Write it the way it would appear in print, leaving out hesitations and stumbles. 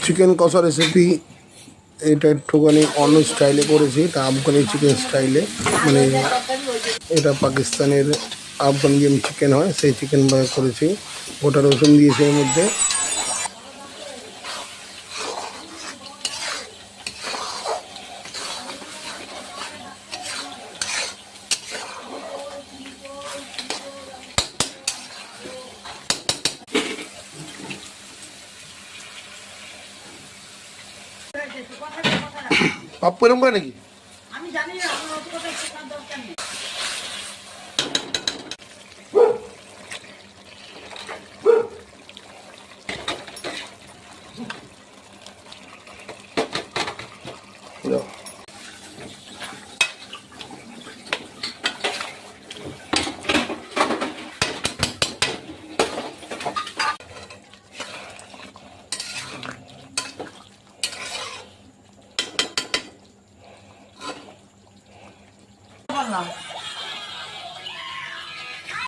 Chicken কষা recipe এটা একটুখানি অন্য স্টাইলে করেছি, এটা আফগানি চিকেন স্টাইলে, মানে এটা পাকিস্তানের আফগান যে চিকেন হয় সেই চিকেন করেছি। গোটা রসুন দিয়েছি এর মধ্যে, পাপ্পু এরকম করে নাকি? আমি জানি না, আমার অত কথা শেখার দরকার নেই। না